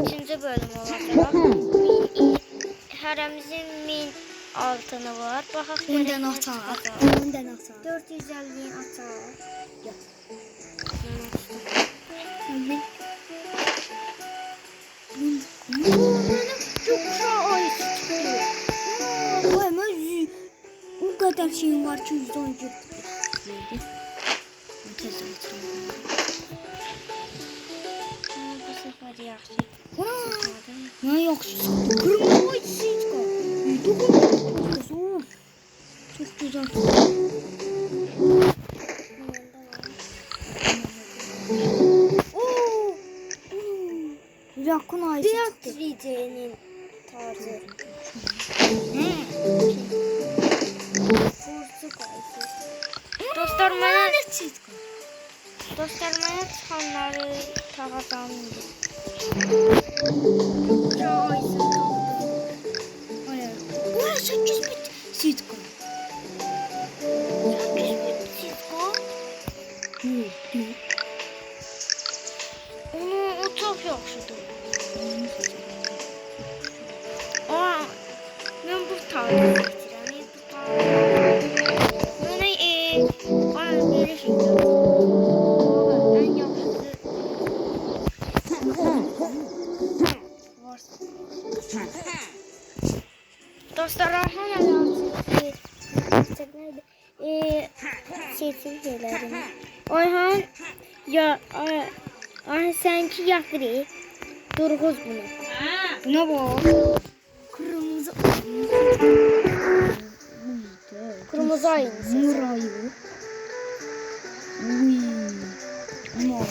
İkinci bölüm olacak. Hərəmizin 1000 altını var. Baxaq Önden görək atar. çıxacaq. Önden atar. 450 atar. Yok. O kadar şeyim var ki 110 gibi. Bu səfər yaxşı. Ne yaxşı. Kırmızı içsizka. Dokun. Çok güzel. Oo. Rakun ayısı çıktı. DJ'nin tarzı. Dostlar mənə çıxanları tağazandır. Bu 8 bit sitka. 8 bit Cisco. O çox yaxşıdır. Mən bu tarzı seçirəm. Mənə belə şey ən yaxşısı dostlar Ayhan seçim şeylerim. Ayhan ya Ayhan senki yakri durğuz bunu. Ne bu? Kırmızı. Kırmızı ayın sesi. Murayı. Uy. Ama